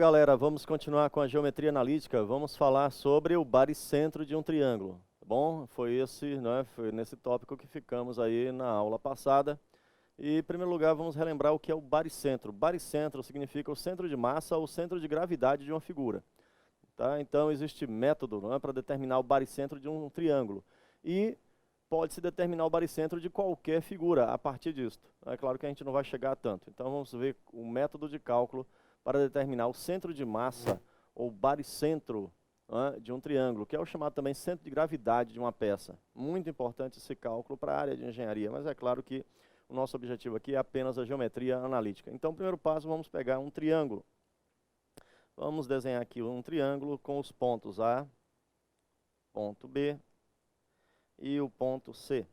galera, vamos continuar com a geometria analítica. Vamos falar sobre o baricentro de um triângulo, tá bom? Foi nesse tópico que ficamos aí na aula passada. E, em primeiro lugar, vamos relembrar o que é o baricentro. Baricentro significa o centro de massa ou centro de gravidade de uma figura. Tá? Então, existe método, para determinar o baricentro de um triângulo. E pode-se determinar o baricentro de qualquer figura a partir disso. É claro que a gente não vai chegar a tanto. Então, vamos ver o método de cálculo para determinar o centro de massa ou baricentro de um triângulo, que é o chamado também centro de gravidade de uma peça. Muito importante esse cálculo para a área de engenharia, mas é claro que o nosso objetivo aqui é apenas a geometria analítica. Então, primeiro passo, vamos pegar um triângulo. Vamos desenhar aqui um triângulo com os pontos A, ponto B e o ponto C.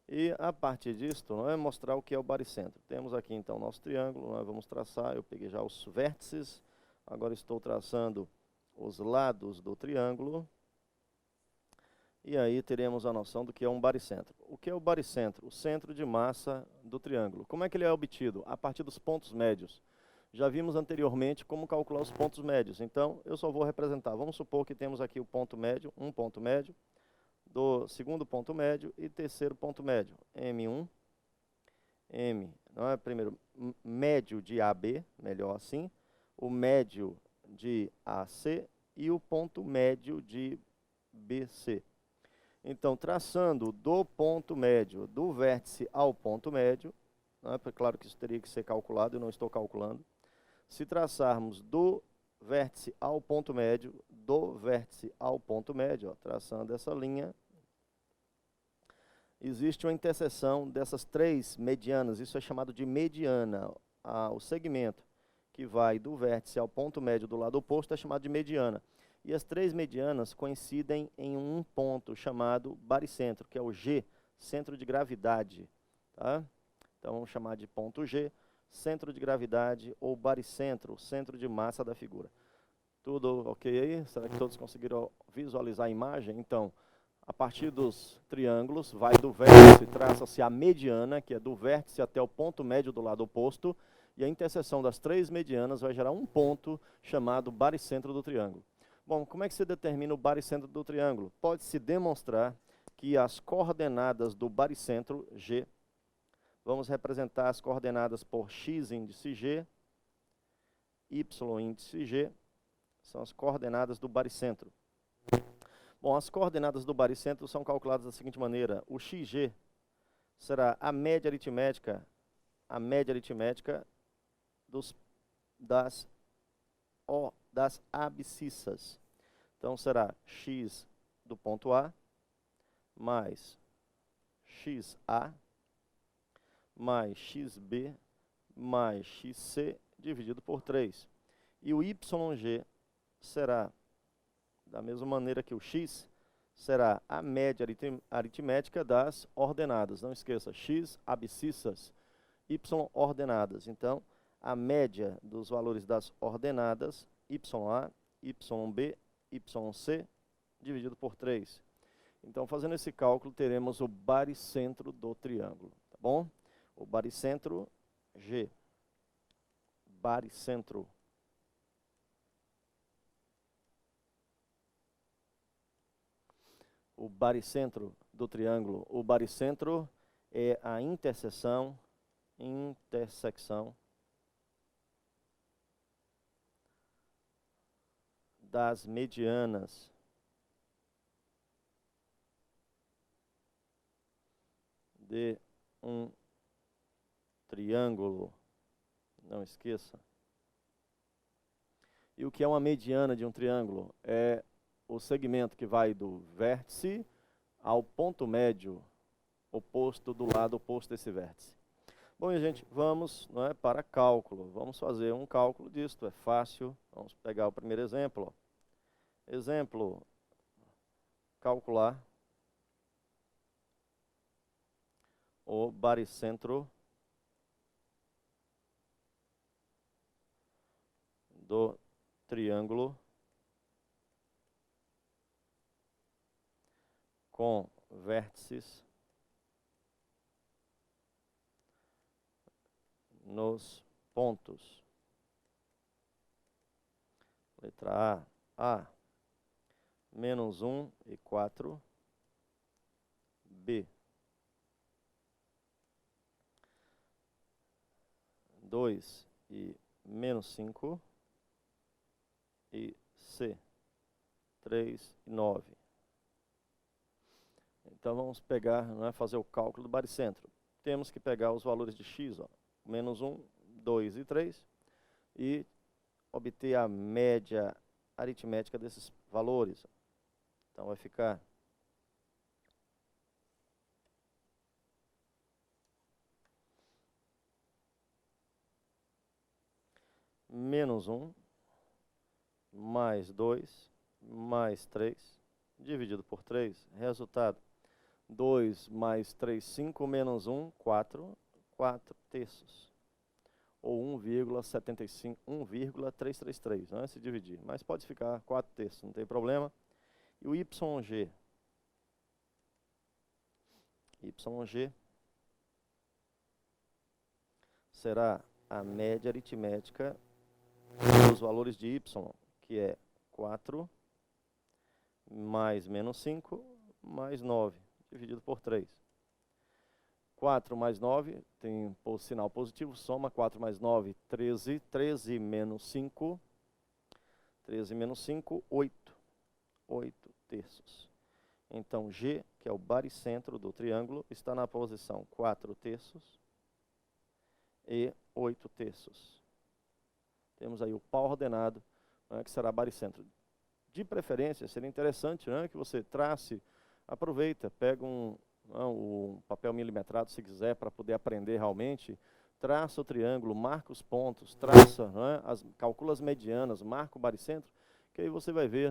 E a partir disso, mostrar o que é o baricentro. Temos aqui então o nosso triângulo, nós vamos traçar, eu peguei já os vértices, agora estou traçando os lados do triângulo. E aí teremos a noção do que é um baricentro. O que é o baricentro? O centro de massa do triângulo. Como é que ele é obtido? A partir dos pontos médios. Já vimos anteriormente como calcular os pontos médios, então eu só vou representar. Vamos supor que temos aqui o ponto médio, um ponto médio, do segundo ponto médio e terceiro ponto médio, M1, primeiro, médio de AB, melhor assim, o médio de AC e o ponto médio de BC. Então, traçando do ponto médio, do vértice ao ponto médio, claro que isso teria que ser calculado, eu não estou calculando. Se traçarmos do vértice ao ponto médio, do vértice ao ponto médio, traçando essa linha, existe uma interseção dessas três medianas, isso é chamado de mediana. O segmento que vai do vértice ao ponto médio do lado oposto é chamado de mediana. E as três medianas coincidem em um ponto chamado baricentro, que é o G, centro de gravidade. Tá? Então vamos chamar de ponto G, centro de gravidade ou baricentro, centro de massa da figura. Tudo ok aí? Será que todos conseguiram visualizar a imagem? Então, a partir dos triângulos, vai do vértice, traça-se a mediana, que é do vértice até o ponto médio do lado oposto, e a interseção das três medianas vai gerar um ponto chamado baricentro do triângulo. Bom, como é que se determina o baricentro do triângulo? Pode-se demonstrar que as coordenadas do baricentro, G, vamos representar as coordenadas por x índice G, y índice G, são as coordenadas do baricentro. Bom, as coordenadas do baricentro são calculadas da seguinte maneira: o xg será a média aritmética das abscissas. Então será x do ponto A mais xa mais xb mais xc dividido por 3. E o yg será, da mesma maneira que o x, será a média aritmética das ordenadas. Não esqueça, x abscissas, y ordenadas. Então, a média dos valores das ordenadas, YA, YB, YC, dividido por 3. Então, fazendo esse cálculo, teremos o baricentro do triângulo, tá bom? O baricentro G. Baricentro. O baricentro do triângulo. O baricentro é a intersecção das medianas de um triângulo. Não esqueça. E o que é uma mediana de um triângulo? É o segmento que vai do vértice ao ponto médio oposto, do lado oposto desse vértice. Bom, e gente, vamos para cálculo. Vamos fazer um cálculo disso, é fácil. Vamos pegar o primeiro exemplo. Exemplo, calcular o baricentro do triângulo com vértices nos pontos Letra A, menos 1 e 4. B, 2 e menos 5. E C, 3 e 9. Então vamos pegar, fazer o cálculo do baricentro. Temos que pegar os valores de x, menos 1, 2 e 3, e obter a média aritmética desses valores. Então vai ficar menos 1 mais 2 mais 3 dividido por 3, resultado 2 mais 3, 5 menos 1, 4, 4 terços. Ou 1,75, 1,333, se dividir. Mas pode ficar 4 terços, não tem problema. E o YG? YG será a média aritmética dos valores de y, que é 4 mais menos 5 mais 9, dividido por 3. 4 mais 9, tem sinal positivo, soma 4 mais 9, 13, 13 menos 5, 13 menos 5, 8, 8 terços. Então, G, que é o baricentro do triângulo, está na posição 4 terços e 8 terços. Temos aí o pau ordenado, que será baricentro. De preferência, seria interessante que você trace, aproveita, pega um papel milimetrado, se quiser, para poder aprender realmente, traça o triângulo, marca os pontos, traça, calcula as medianas, marca o baricentro, que aí você vai ver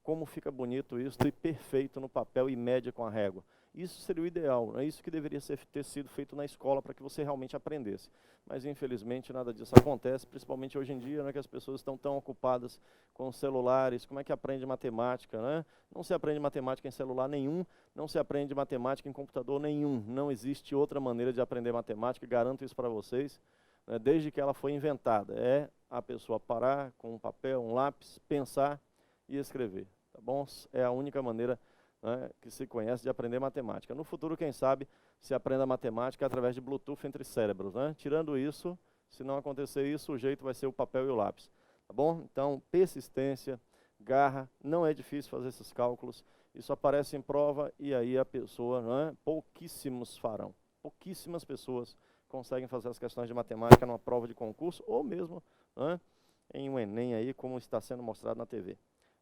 como fica bonito isso e perfeito no papel e mede com a régua. Isso seria o ideal, é isso que deveria ter sido feito na escola para que você realmente aprendesse. Mas infelizmente nada disso acontece, principalmente hoje em dia, que as pessoas estão tão ocupadas com celulares. Como é que aprende matemática? Não se aprende matemática em celular nenhum, não se aprende matemática em computador nenhum. Não existe outra maneira de aprender matemática, garanto isso para vocês, desde que ela foi inventada. É a pessoa parar com um papel, um lápis, pensar e escrever, tá bom? É a única maneira que se conhece de aprender matemática. No futuro, quem sabe, se aprenda matemática através de Bluetooth entre cérebros. Tirando isso, se não acontecer isso, o jeito vai ser o papel e o lápis. Tá bom? Então, persistência, garra, não é difícil fazer esses cálculos. Isso aparece em prova e aí a pessoa, pouquíssimos farão. Pouquíssimas pessoas conseguem fazer as questões de matemática numa prova de concurso ou mesmo em um Enem aí, como está sendo mostrado na TV.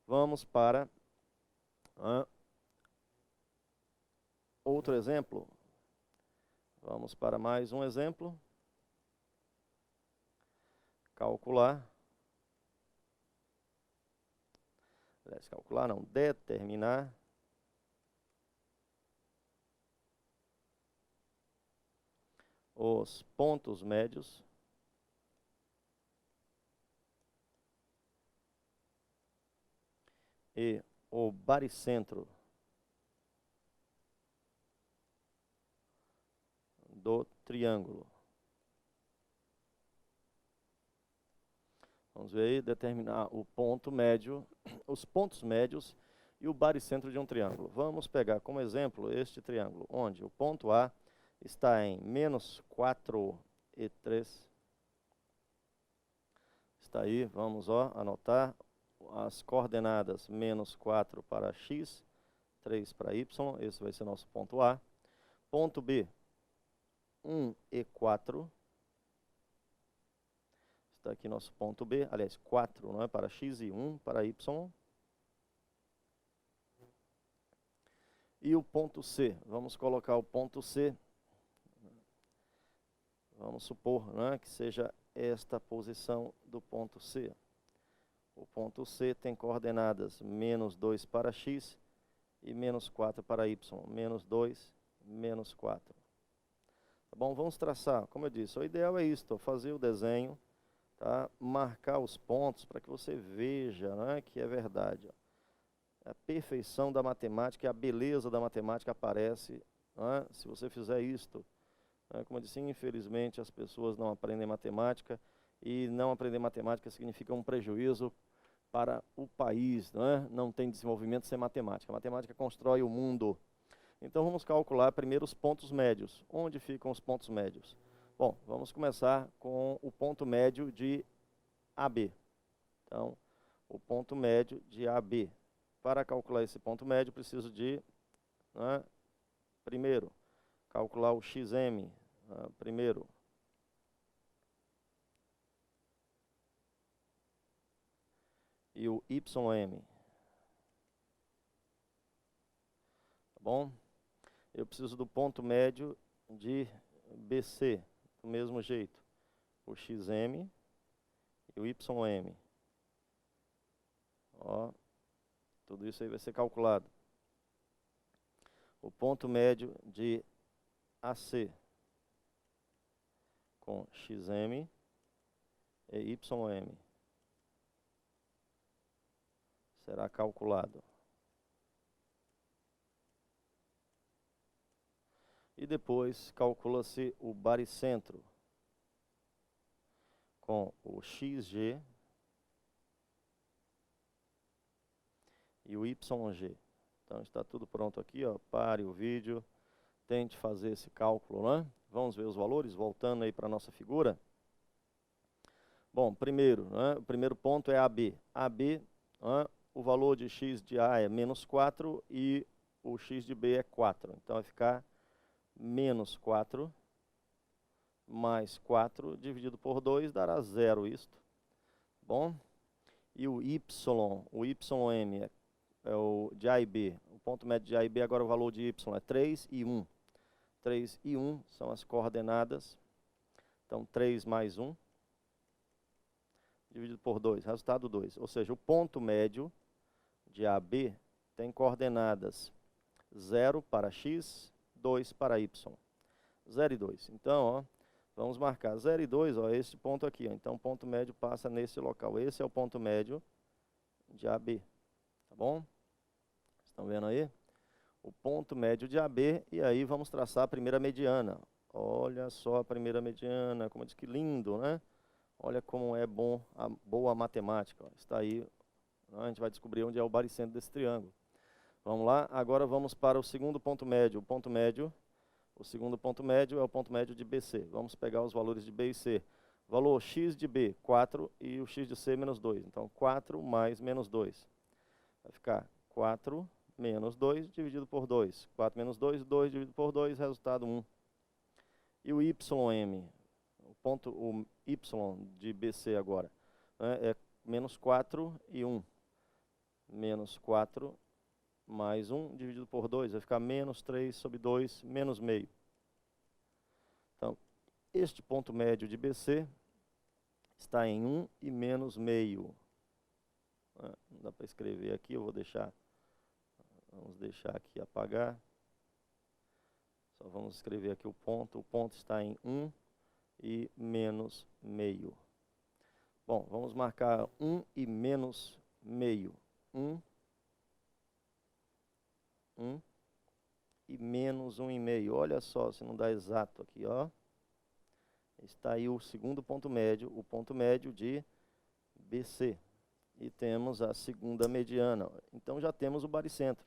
Vamos para outro exemplo. Vamos para mais um exemplo. Calcular. Calcular não, determinar os pontos médios e o baricentro do triângulo. Vamos ver aí, determinar o ponto médio, os pontos médios e o baricentro de um triângulo. Vamos pegar como exemplo este triângulo, onde o ponto A está em menos 4 e 3. Está aí, vamos anotar as coordenadas menos 4 para x, 3 para y, esse vai ser nosso ponto A. Ponto B, 1 e 4. Está aqui nosso ponto B, aliás, 4 para x e 1 para y. E o ponto C, vamos colocar o ponto C, vamos supor que seja esta posição do ponto C. O ponto C tem coordenadas menos 2 para x e menos 4 para y. Menos 2, menos 4. Tá bom? Vamos traçar. Como eu disse, o ideal é isso, fazer o desenho, tá? Marcar os pontos para que você veja que é verdade. A perfeição da matemática, a beleza da matemática aparece se você fizer isto. Como eu disse, infelizmente as pessoas não aprendem matemática, e não aprender matemática significa um prejuízo para o país, não é? Não tem desenvolvimento sem matemática. A matemática constrói o mundo. Então vamos calcular primeiro os pontos médios. Onde ficam os pontos médios? Bom, vamos começar com o ponto médio de AB. Então, o ponto médio de AB. Para calcular esse ponto médio, preciso de, né, primeiro, calcular o XM. Primeiro. E o YM. Tá bom? Eu preciso do ponto médio de BC, do mesmo jeito. O XM e o YM. Ó, tudo isso aí vai ser calculado. O ponto médio de AC com XM e YM será calculado. E depois calcula-se o baricentro com o XG e o YG. Então está tudo pronto aqui, ó. Pare o vídeo, tente fazer esse cálculo, né? Vamos ver os valores, voltando aí para a nossa figura. Bom, primeiro, né, o primeiro ponto é AB. AB, né, o valor de x de A é menos 4 e o x de B é 4. Então vai ficar menos 4 mais 4 dividido por 2 dará 0 isto. Bom, e o YM é o de A e B. O ponto médio de A e B, agora o valor de Y é 3 e 1. 3 e 1 são as coordenadas. Então 3 mais 1 dividido por 2, resultado 2. Ou seja, o ponto médio de AB tem coordenadas 0 para x, 2 para y. 0 e 2. Então, ó, vamos marcar 0 e 2, ó, esse ponto aqui. Ó. Então, o ponto médio passa nesse local. Esse é o ponto médio de AB. Tá bom? Estão vendo aí? O ponto médio de AB. E aí vamos traçar a primeira mediana. Olha só a primeira mediana. Como diz que lindo, né? Olha como é boa a matemática. Ó. Está aí. A gente vai descobrir onde é o baricentro desse triângulo. Vamos lá. Agora vamos para o segundo ponto médio. O segundo ponto médio é o ponto médio de BC. Vamos pegar os valores de B e C. Valor x de B, 4, e o x de C, menos 2. Então, 4 mais menos 2. Vai ficar 4 menos 2 dividido por 2. 4 menos 2, 2 dividido por 2, resultado 1. E o YM, o Y de BC agora, né, é menos 4 e 1. Menos 4 mais 1 dividido por 2, vai ficar menos 3 sobre 2, menos meio. Então, este ponto médio de BC está em 1 e menos meio. Não dá para escrever aqui, eu vou deixar, vamos deixar aqui apagar. Só vamos escrever aqui o ponto está em 1 e menos meio. Bom, vamos marcar 1 e menos meio. 1 e menos 1,5. Olha só, se não dá exato aqui, ó. Está aí o segundo ponto médio, o ponto médio de BC. E temos a segunda mediana. Então já temos o baricentro.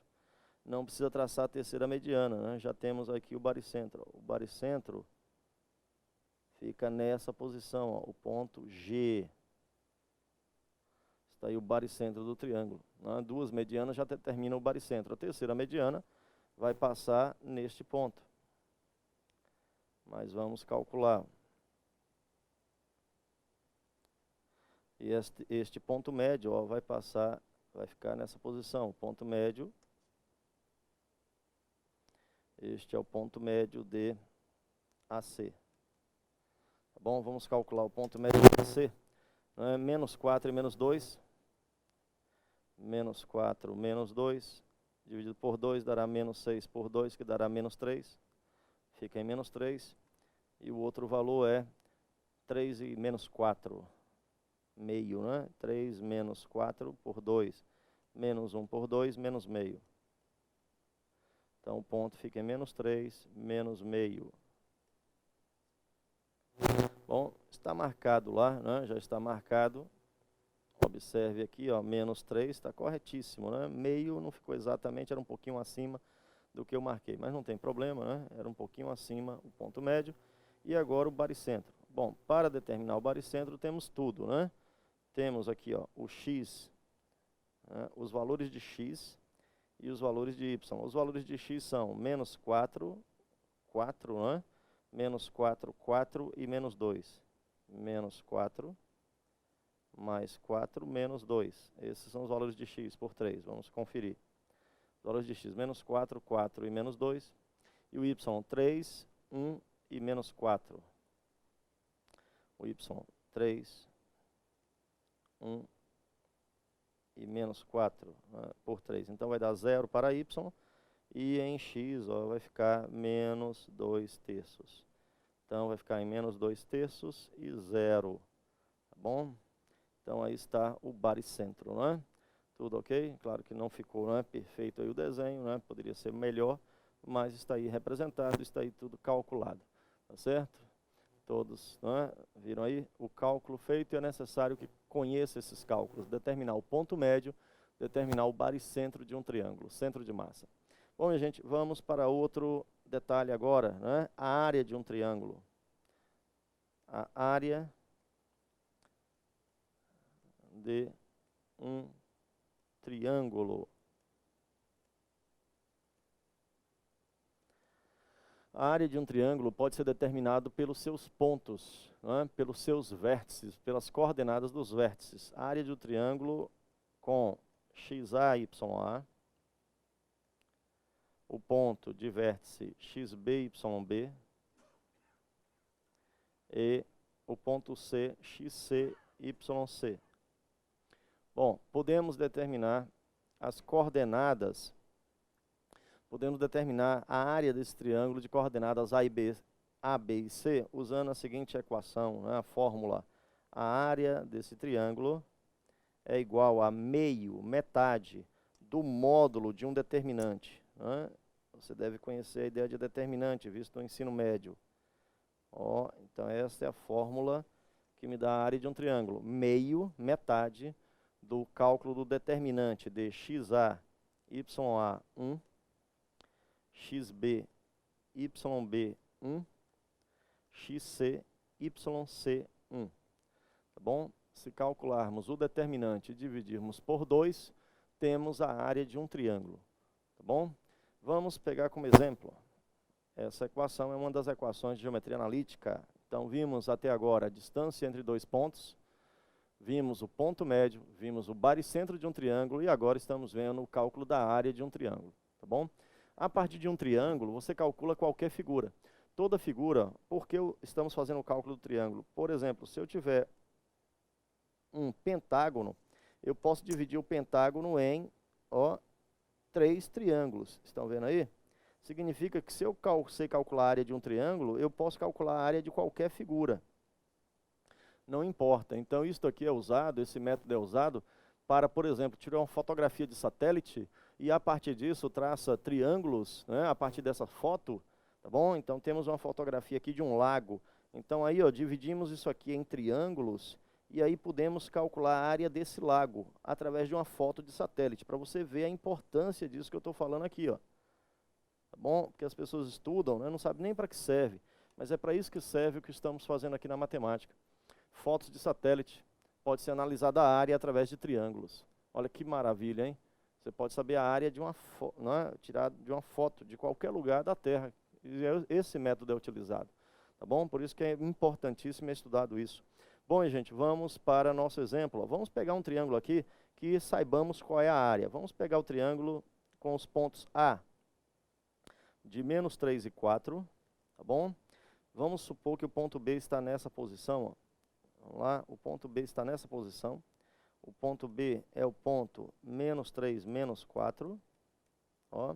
Não precisa traçar a terceira mediana, né? Já temos aqui o baricentro. O baricentro fica nessa posição, ó, o ponto G. Está aí o baricentro do triângulo. Né? Duas medianas já determinam o baricentro. A terceira mediana vai passar neste ponto. Mas vamos calcular. E este ponto médio, ó, vai ficar nessa posição. Ponto médio. Este é o ponto médio de AC. Tá bom? Vamos calcular o ponto médio de AC. Menos 4 e menos 2. Menos 4 menos 2. Dividido por 2 dará menos 6 por 2, que dará menos 3. Fica em menos 3. E o outro valor é 3 e menos 4. Meio, né? 3 menos 4 por 2. Menos 1 por 2, menos meio. Então o ponto fica em menos 3, menos meio. Bom, está marcado lá, né? Já está marcado Observe aqui, ó, menos 3, está corretíssimo, né? Meio não ficou exatamente, era um pouquinho acima do que eu marquei, mas não tem problema, né? Era um pouquinho acima o ponto médio. E agora o baricentro. Bom, para determinar o baricentro temos tudo, né? Temos aqui, ó, o x, né? Os valores de x e os valores de y. Os valores de x são menos 4, 4, né? Menos 4, 4 e menos 2. Menos 4, mais 4, menos 2. Esses são os valores de x por 3. Vamos conferir. Os valores de x, menos 4, 4 e menos 2. E o y, 3, 1 e menos 4. O y, 3, 1 e menos 4, né, por 3. Então vai dar 0 para y. E em x, ó, vai ficar menos 2 terços. Então vai ficar em menos 2 terços e 0. Tá bom? Então aí está o baricentro, né? Tudo ok? Claro que não ficou, né, perfeito aí o desenho, né? Poderia ser melhor, mas está aí representado, está aí tudo calculado. Tá certo? Todos, né, viram aí o cálculo feito, e é necessário que conheça esses cálculos, determinar o ponto médio, determinar o baricentro de um triângulo, centro de massa. Bom, minha gente, vamos para outro detalhe agora, né? A área de um triângulo. A área de um triângulo. A área de um triângulo pode ser determinada pelos seus pontos, né? Pelos seus vértices, pelas coordenadas dos vértices. A área de um triângulo com xa, ya, o ponto de vértice xb, yb, e o ponto C, xc, yc. Bom, podemos determinar as coordenadas, podemos determinar a área desse triângulo de coordenadas A B e C, usando a seguinte equação, né, a fórmula. A área desse triângulo é igual a meio, metade, do módulo de um determinante, né? Você deve conhecer a ideia de determinante, visto no ensino médio. Ó, então essa é a fórmula que me dá a área de um triângulo. Meio, metade, do cálculo do determinante de xa, ya, 1, xb, yb, 1, xc, yc, 1. Tá bom? Se calcularmos o determinante e dividirmos por 2, temos a área de um triângulo. Tá bom? Vamos pegar como exemplo. Essa equação é uma das equações de geometria analítica. Então, vimos até agora a distância entre dois pontos, vimos o ponto médio, vimos o baricentro de um triângulo e agora estamos vendo o cálculo da área de um triângulo. Tá bom? A partir de um triângulo, você calcula qualquer figura. Toda figura, porque estamos fazendo o cálculo do triângulo? Por exemplo, se eu tiver um pentágono, eu posso dividir o pentágono em, ó, 3 triângulos. Estão vendo aí? Significa que se eu sei calcular a área de um triângulo, eu posso calcular a área de qualquer figura. Não importa. Então, isso aqui é usado, esse método é usado para, por exemplo, tirar uma fotografia de satélite e, a partir disso, traça triângulos, né, a partir dessa foto, tá bom? Então, temos uma fotografia aqui de um lago. Então, aí, ó, dividimos isso aqui em triângulos e aí podemos calcular a área desse lago através de uma foto de satélite, para você ver a importância disso que eu estou falando aqui, ó. Tá bom? Porque as pessoas estudam, né, não sabem nem para que serve, mas é para isso que serve o que estamos fazendo aqui na matemática. Fotos de satélite, pode ser analisada a área através de triângulos. Olha que maravilha, hein? Você pode saber a área de uma né, tirada de uma foto de qualquer lugar da Terra. E esse método é utilizado. Tá bom? Por isso que é importantíssimo estudado isso. Bom, gente, vamos para nosso exemplo. Ó. Vamos pegar um triângulo aqui que saibamos qual é a área. Vamos pegar o triângulo com os pontos A, de menos 3 e 4, tá bom? Vamos supor que o ponto B está nessa posição, ó. Vamos lá, o ponto B está nessa posição. O ponto B é o ponto menos 3, menos 4, ó.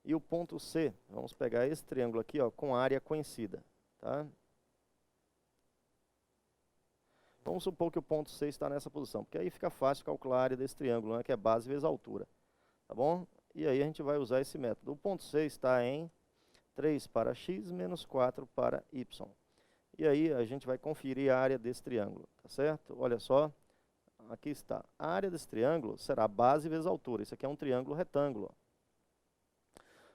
E o ponto C, vamos pegar esse triângulo aqui, ó, com área conhecida, tá? Vamos supor que o ponto C está nessa posição, porque aí fica fácil calcular a área desse triângulo, né, que é base vezes altura, tá bom? E aí a gente vai usar esse método. O ponto C está em 3 para x menos 4 para y. E aí a gente vai conferir a área desse triângulo, tá certo? Olha só, aqui está. A área desse triângulo será base vezes altura. Isso aqui é um triângulo retângulo.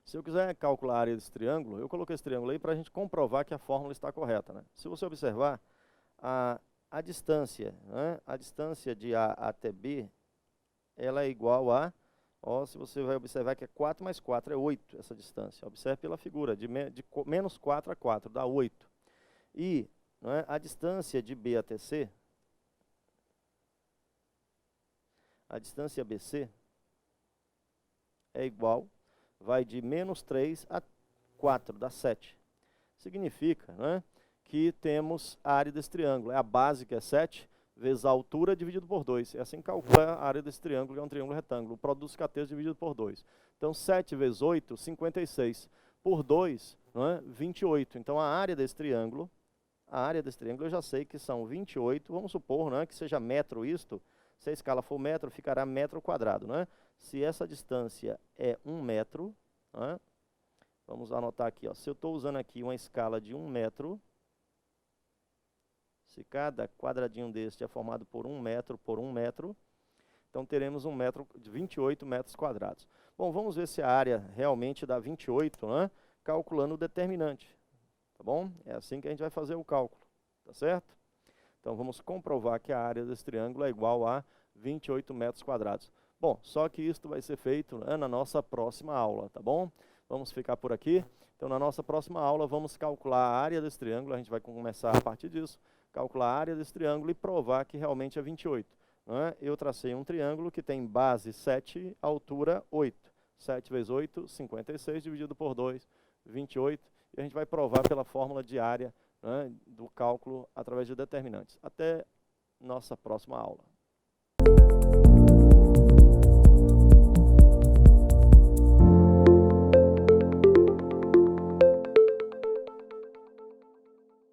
Se eu quiser calcular a área desse triângulo, eu coloquei esse triângulo aí para a gente comprovar que a fórmula está correta, né? Se você observar, a distância, né? A distância de A até B, ela é igual a, ó, se você vai observar que é 4 mais 4 é 8 essa distância. Observe pela figura, de menos 4 a 4, dá 8. E, né, a distância de B até C, a distância BC é igual, vai de menos 3 a 4, dá 7. Significa, né, que temos a área desse triângulo. É a base, que é 7, vezes a altura dividido por 2. É assim que calcula a área desse triângulo, que é um triângulo retângulo. O produto dos catetos dividido por 2. Então, 7 vezes 8, 56. Por 2, né, 28. Então, a área desse triângulo eu já sei que são 28. Vamos supor, né, que seja metro isto. Se a escala for metro, ficará metro quadrado, né? Se essa distância é 1 metro, né, vamos anotar aqui, ó, se eu estou usando aqui uma escala de 1 metro, se cada quadradinho deste é formado por 1 metro por 1 metro, então teremos 1 metro de 28 metros quadrados. Bom, vamos ver se a área realmente dá 28, né, calculando o determinante, tá bom? É assim que a gente vai fazer o cálculo, tá certo? Então, vamos comprovar que a área desse triângulo é igual a 28 metros quadrados. Bom, só que isso vai ser feito, né, na nossa próxima aula, tá bom? Vamos ficar por aqui. Então, na nossa próxima aula, vamos calcular a área desse triângulo. A gente vai começar a partir disso, calcular a área desse triângulo e provar que realmente é 28. Né? Eu tracei um triângulo que tem base 7, altura 8. 7 vezes 8, 56, dividido por 2, 28. E a gente vai provar pela fórmula de área, né, do cálculo através de determinantes. Até nossa próxima aula.